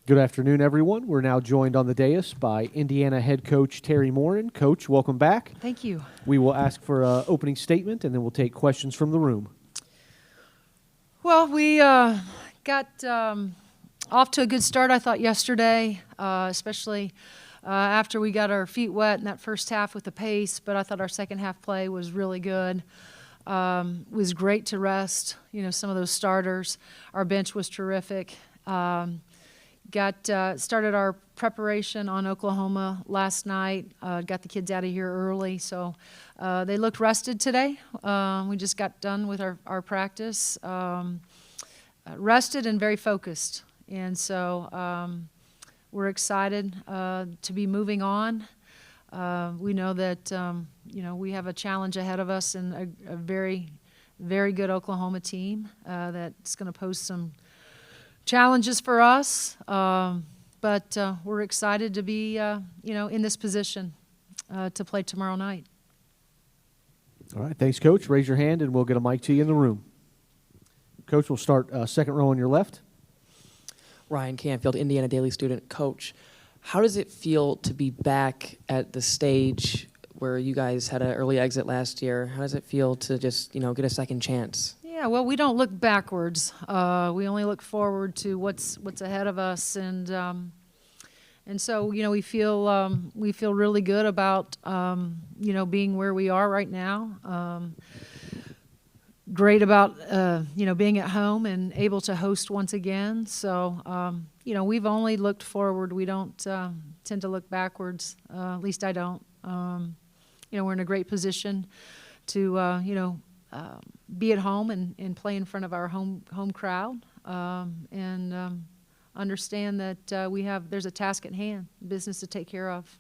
Good afternoon, everyone. We're now joined on the dais by Indiana head coach Teri Moren. Coach, welcome back. Thank you. We will ask for an opening statement, and then we'll take questions from the room. Well, we got off to a good start, I thought, yesterday, especially after we got our feet wet in that first half with the pace. But I thought our second half play was really good. It was great to rest, some of those starters. Our bench was terrific. Started our preparation on Oklahoma last night. Got the kids out of here early, so they looked rested today. We just got done with our practice, rested and very focused. And so we're excited to be moving on. We know that we have a challenge ahead of us and a very, very good Oklahoma team that's going to pose some challenges for us, but we're excited to be, in this position to play tomorrow night. All right, thanks, Coach. Raise your hand, and we'll get a mic to you in the room. Coach, we'll start second row on your left. Ryan Canfield, Indiana Daily student. Coach, how does it feel to be back at the stage where you guys had an early exit last year? How does it feel to just, get a second chance? Yeah, well, we don't look backwards. We only look forward to what's ahead of us, and so we feel really good about being where we are right now. Great about being at home and able to host once again. So we've only looked forward. We don't tend to look backwards. At least I don't. We're in a great position to be at home and play in front of our home crowd, and understand that there's a task at hand, business to take care of.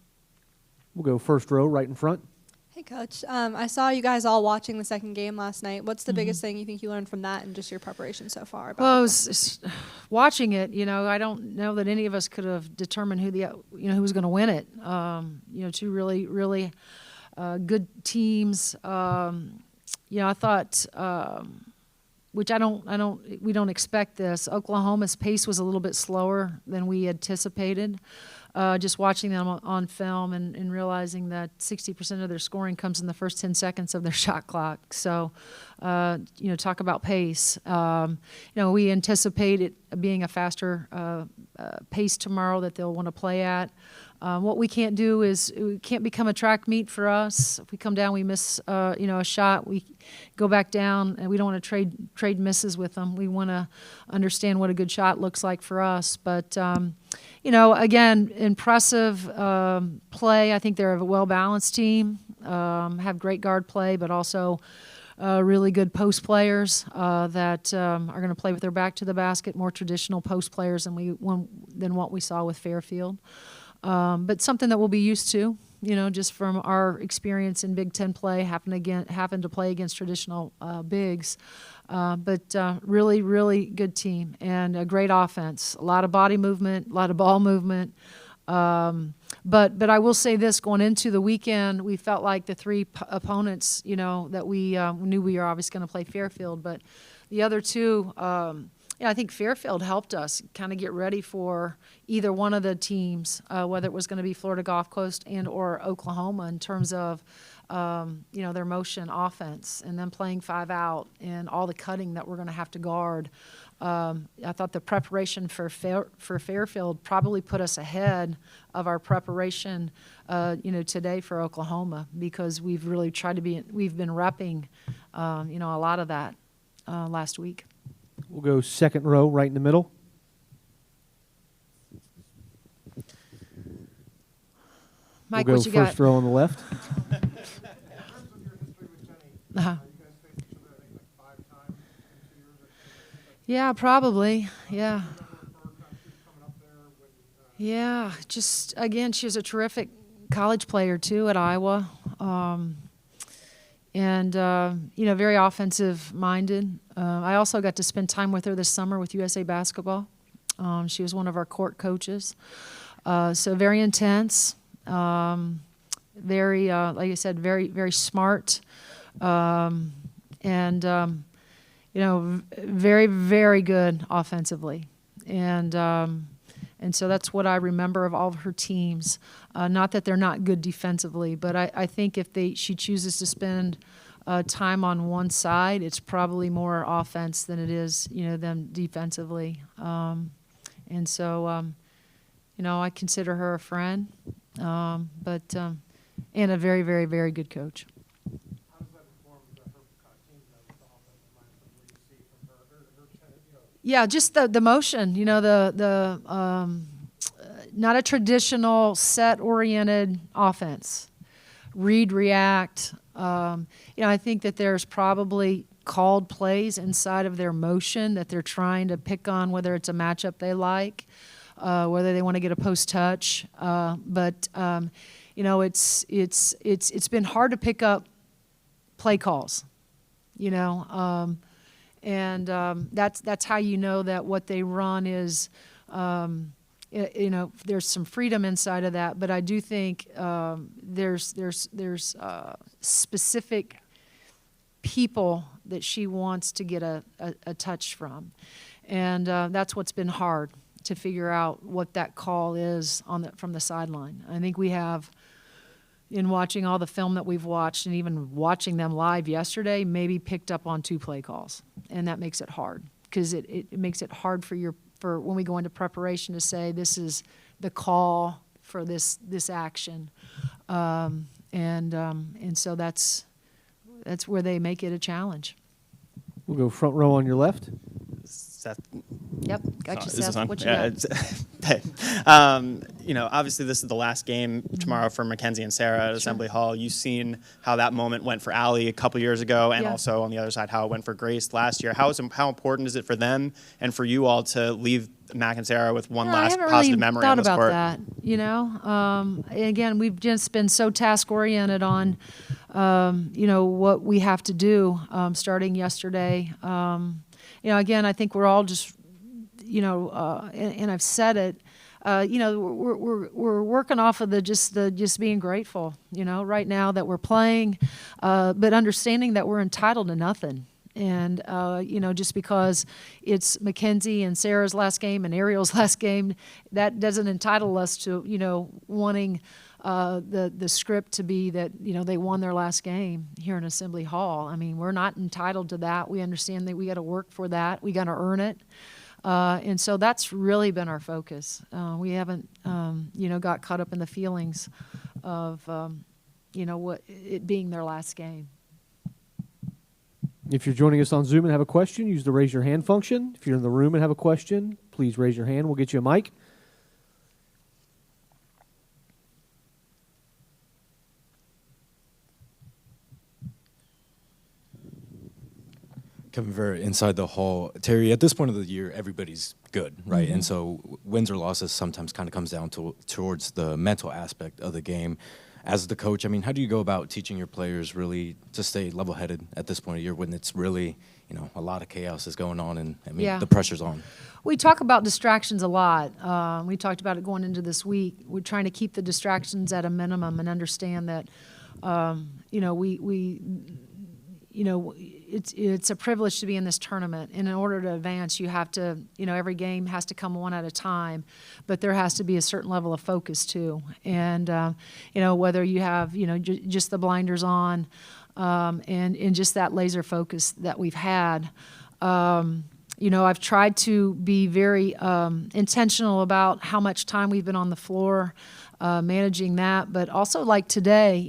We'll go first row right in front. Hey, Coach. I saw you guys all watching the second game last night. What's the biggest thing you think you learned from that and just your preparation so far? Well, watching it, I don't know that any of us could have determined who was going to win it. Two really, really good teams. I thought, which we don't expect this. Oklahoma's pace was a little bit slower than we anticipated. Just watching them on film and realizing that 60% of their scoring comes in the first 10 seconds of their shot clock. So, talk about pace. We anticipate it being a faster pace tomorrow that they'll want to play at. What we can't do is we can't become a track meet for us. If we come down, we miss a shot, we go back down, and we don't want to trade misses with them. We want to understand what a good shot looks like for us. But again, impressive play. I think they're a well-balanced team. Have great guard play, but also really good post players that are going to play with their back to the basket. More traditional post players than what we saw with Fairfield. But something that we'll be used to, just from our experience in Big Ten play, happen to play against traditional bigs. But really, really good team and a great offense. A lot of body movement, a lot of ball movement. But I will say this, going into the weekend, we felt like the three opponents, that we knew we were obviously going to play Fairfield. But the other two, I think Fairfield helped us kind of get ready for either one of the teams, whether it was going to be Florida Gulf Coast and or Oklahoma in terms of, their motion offense and then playing 5 out and all the cutting that we're going to have to guard. I thought the preparation for Fairfield probably put us ahead of our preparation, today for Oklahoma, because we've really we've been repping, a lot of that last week. We'll go second row right in the middle. Mike, we'll what go you got? first row on the left. Yeah, probably. Yeah. Yeah, just, again, she was a terrific college player, too, at Iowa. And very offensive-minded. I also got to spend time with her this summer with USA Basketball. She was one of our court coaches. So very intense, very, like I said, very, very smart, and very, very good offensively. And And so that's what I remember of all of her teams. Not that they're not good defensively, but I think if she chooses to spend time on one side, it's probably more offense than it is, them defensively. And so, I consider her a friend, but and a very, very, very good coach. How does that inform her team then with the offensive mindset? What do you see from her? Yeah, just the motion, not a traditional set-oriented offense. Read, react. I think that there's probably called plays inside of their motion that they're trying to pick on, whether it's a matchup they like, whether they want to get a post touch. But it's been hard to pick up play calls, and that's how you know that what they run is. There's some freedom inside of that, but I do think there's specific people that she wants to get a touch from, and that's what's been hard to figure out what that call is from the sideline. I think we have, in watching all the film that we've watched and even watching them live yesterday, maybe picked up on 2 play calls, and that makes it hard because it makes it hard for when we go into preparation to say this is the call for this action, and so that's where they make it a challenge. We'll go front row on your left. Seth. Yep, got you, Is this Seth. on? What you Yeah, got? hey. Obviously this is the last game tomorrow for Mackenzie and Sarah at Assembly Hall. You've seen how that moment went for Allie a couple years ago, and Yeah. also on the other side how it went for Grace last year. How important is it for them and for you all to leave Mac and Sarah with one I last haven't positive really memory thought on this about court? that. Again, we've just been so task oriented on, what we have to do starting yesterday. Again, I think we're all just, and I've said it. We're working off of just being grateful. Right now that we're playing, but understanding that we're entitled to nothing. And, just because it's Mackenzie and Sarah's last game and Ariel's last game, that doesn't entitle us to, wanting the script to be that, they won their last game here in Assembly Hall. I mean, we're not entitled to that. We understand that we got to work for that. We got to earn it. And so that's really been our focus. We haven't, got caught up in the feelings of, what it being their last game. If you're joining us on Zoom and have a question, use the raise your hand function. If you're in the room and have a question, please raise your hand. We'll get you a mic. Kevin Vera, inside the hall. Teri, at this point of the year, everybody's good, right? Mm-hmm. And so wins or losses sometimes kind of comes down towards the mental aspect of the game. As the coach, I mean, how do you go about teaching your players really to stay level-headed at this point of year when it's really, a lot of chaos is going on and, Yeah. the pressure's on? We talk about distractions a lot. We talked about it going into this week. We're trying to keep the distractions at a minimum and understand that, it's a privilege to be in this tournament. And in order to advance, you have to, every game has to come one at a time, but there has to be a certain level of focus too. And, whether you have, just the blinders on, and just that laser focus that we've had. I've tried to be very intentional about how much time we've been on the floor, managing that, but also like today,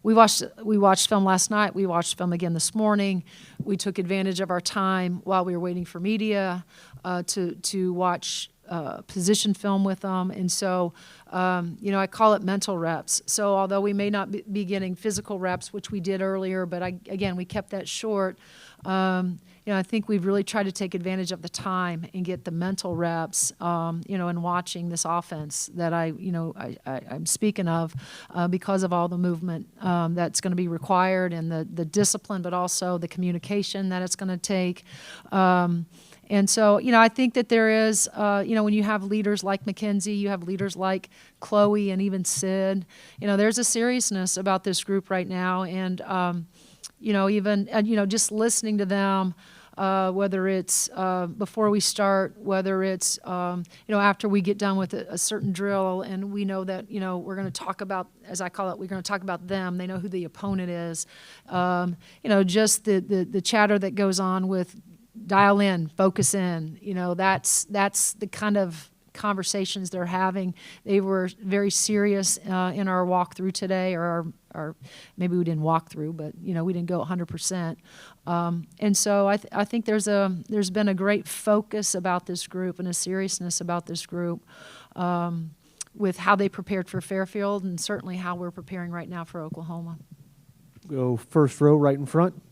we watched film last night. We watched film again this morning. We took advantage of our time while we were waiting for media to watch position film with them. And so, I call it mental reps. So although we may not be getting physical reps, which we did earlier, but we kept that short. I think we've really tried to take advantage of the time and get the mental reps, in watching this offense that I'm speaking of, because of all the movement that's going to be required and the discipline, but also the communication that it's going to take. And so, I think that there is, when you have leaders like Mackenzie, you have leaders like Chloe and even Sid, there's a seriousness about this group right now. And, even, just listening to them, whether it's before we start, whether it's after we get done with a certain drill, and we know that we're going to talk about, as I call it, we're going to talk about them. They know who the opponent is. Just the chatter that goes on with dial in, focus in. That's the kind of conversations they're having. They were very serious in our walkthrough today, or maybe we didn't walk through, but we didn't go 100%. And so I think there's been a great focus about this group and a seriousness about this group with how they prepared for Fairfield, and certainly how we're preparing right now for Oklahoma. Go first row right in front.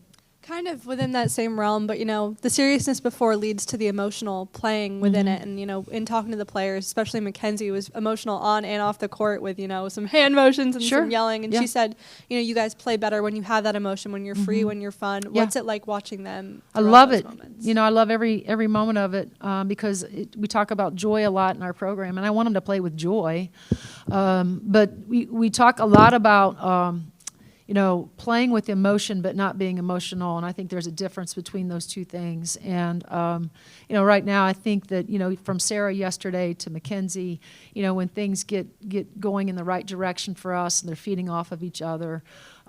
Kind of within that same realm, but the seriousness before leads to the emotional playing within it. And in talking to the players, especially Mackenzie was emotional on and off the court with some hand motions and some yelling. And she said, you guys play better when you have that emotion, when you're free, when you're fun. What's it like watching them? I love those it. Moments? I love every moment of it because we talk about joy a lot in our program, and I want them to play with joy. But we talk a lot about playing with emotion but not being emotional, and I think there's a difference between those two things. And right now I think that from Sarah yesterday to Mackenzie, when things get going in the right direction for us and they're feeding off of each other,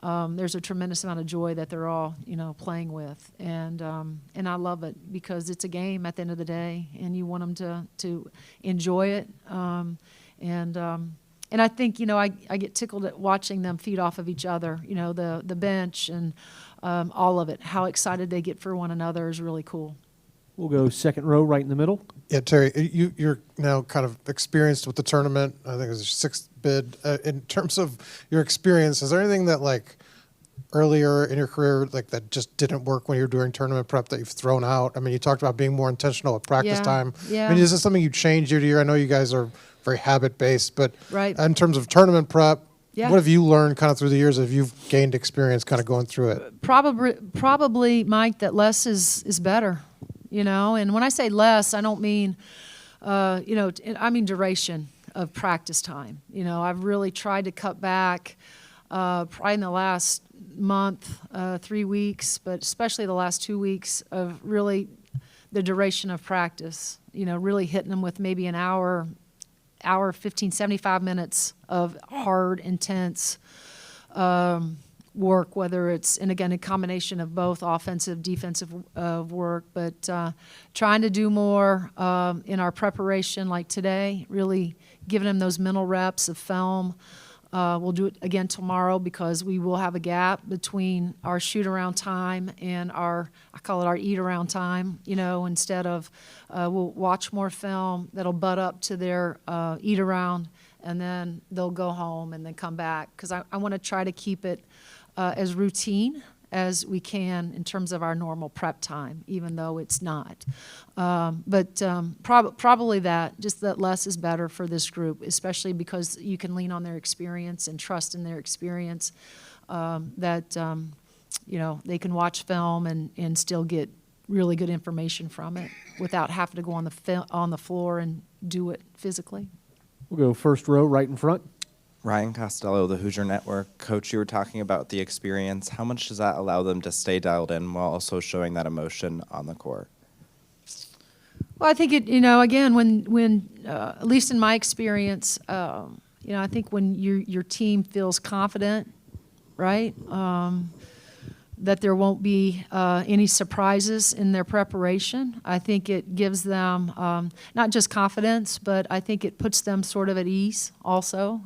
there's a tremendous amount of joy that they're all playing with, and I love it because it's a game at the end of the day, and you want them to enjoy it, and I think, I get tickled at watching them feed off of each other, the bench and all of it. How excited they get for one another is really cool. We'll go second row right in the middle. Yeah, Terry, you're now kind of experienced with the tournament. I think it was your 6th bid. In terms of your experience, is there anything that earlier in your career that just didn't work when you were doing tournament prep that you've thrown out? I mean, you talked about being more intentional at practice time. Yeah. I mean, is this something you change year to year? I know you guys are very habit-based, but Right. in terms of tournament prep, Yeah. what have you learned kind of through the years if you've gained experience kind of going through it? Probably, Mike, that less is better, And when I say less, I don't mean, I mean duration of practice time. I've really tried to cut back probably in the last month, 3 weeks, but especially the last 2 weeks of really the duration of practice, really hitting them with maybe an hour, 15, 75 minutes of hard, intense work, whether it's, and again, a combination of both offensive, defensive work, but trying to do more in our preparation like today, really giving them those mental reps of film. We'll do it again tomorrow because we will have a gap between our shoot-around time and I call it our eat-around time, instead of we'll watch more film that'll butt up to their eat-around, and then they'll go home and then come back because I want to try to keep it as routine as we can in terms of our normal prep time, even though it's not. But probably just that less is better for this group, especially because you can lean on their experience and trust in their experience, that they can watch film and still get really good information from it without having to go on the floor and do it physically. We'll go first row right in front. Ryan Costello, the Hoosier Network. Coach, you were talking about the experience. How much does that allow them to stay dialed in while also showing that emotion on the court? Well, I think it, again, when at least in my experience, I think when your team feels confident, right, that there won't be any surprises in their preparation. I think it gives them not just confidence, but I think it puts them sort of at ease also.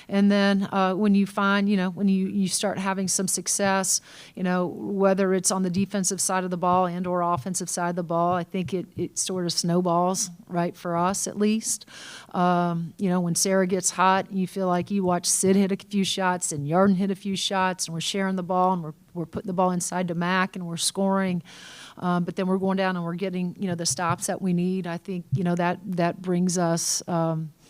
And then when you find, when you start having some success, whether it's on the defensive side of the ball and or offensive side of the ball, I think it sort of snowballs, right, for us at least. When Sarah gets hot, you feel like you watch Sid hit a few shots and Yarden hit a few shots, and we're sharing the ball and we're putting the ball inside to Mac and we're scoring, but then we're going down and we're getting the stops that we need. I think that brings us.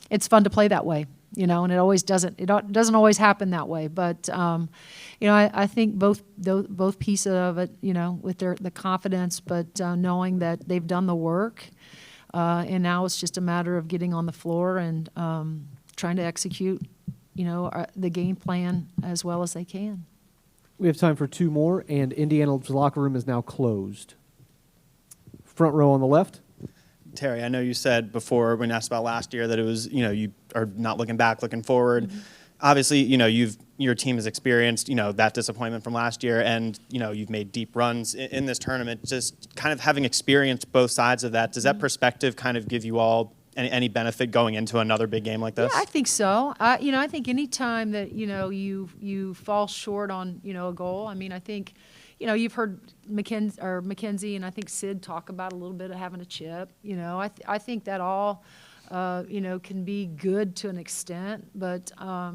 It's fun to play that way, and it always doesn't. It doesn't always happen that way, but I think both pieces of it, with the confidence, but knowing that they've done the work, and now it's just a matter of getting on the floor and trying to execute, the game plan as well as they can. We have time for 2 more, and Indiana's locker room is now closed. front row on the left. Teri, I know you said before when asked about last year that it was, you are not looking back, looking forward. Obviously, your team has experienced, that disappointment from last year, and, you've made deep runs in this tournament. Just kind of having experienced both sides of that, does that perspective kind of give you all any benefit going into another big game like this? Yeah, I think so. I think any time that you fall short on a goal. I mean, I think you've heard Mackenzie and I think Sid talk about a little bit of having a chip. I think that all can be good to an extent, but I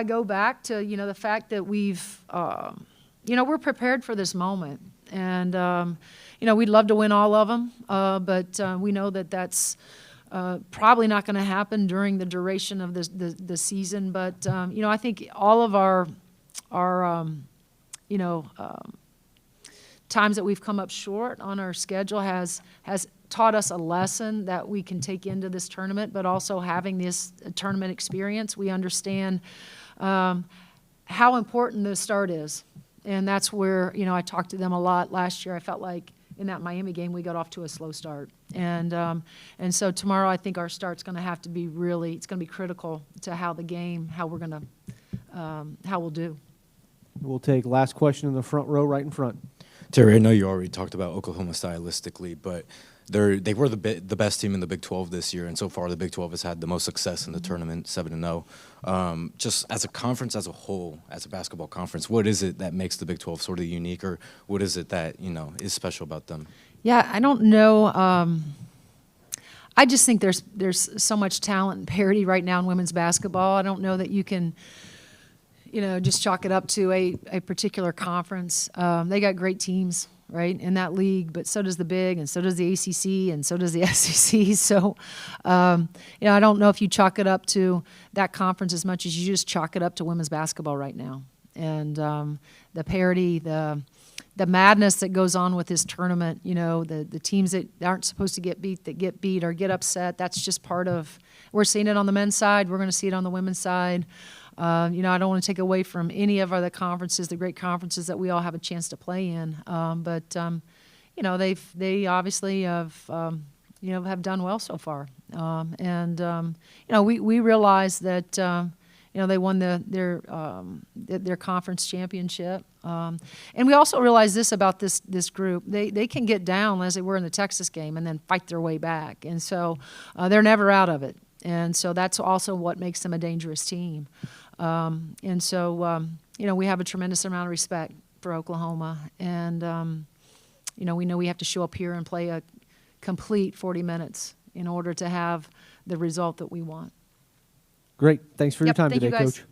go back to the fact that we've we're prepared for this moment, and we'd love to win all of them, but we know that that's probably not going to happen during the duration of the season. But I think all of our times that we've come up short on our schedule has taught us a lesson that we can take into this tournament. But also having this tournament experience, we understand how important the start is. And that's where, I talked to them a lot last year. I felt like in that Miami game, we got off to a slow start. And so tomorrow, I think our start's going to have to be it's going to be critical to how we're going to, how we'll do. We'll take last question in the front row right in front. Teri, I know you already talked about Oklahoma stylistically, but they were the best team in the Big 12 this year, and so far the Big 12 has had the most success in the tournament, 7-0. Just as a conference as a whole, as a basketball conference, what is it that makes the Big 12 sort of unique, or what is it that is special about them? Yeah, I don't know. I just think there's so much talent and parity right now in women's basketball. I don't know that you can just chalk it up to a particular conference. They got great teams, right, in that league, but so does the Big, and so does the ACC, and so does the SEC. So, I don't know if you chalk it up to that conference as much as you just chalk it up to women's basketball right now. And the parity, the madness that goes on with this tournament, the teams that aren't supposed to get beat or get upset, that's just part of – we're seeing it on the men's side. We're going to see it on the women's side. I don't want to take away from any of other conferences, the great conferences that we all have a chance to play in. But they obviously have done well so far. We realize that they won their conference championship. And we also realize this about this group: they can get down as they were in the Texas game and then fight their way back. And so they're never out of it. And so that's also what makes them a dangerous team. We have a tremendous amount of respect for Oklahoma. And, we know we have to show up here and play a complete 40 minutes in order to have the result that we want. Great. Thanks for your time thank today, you guys. Coach.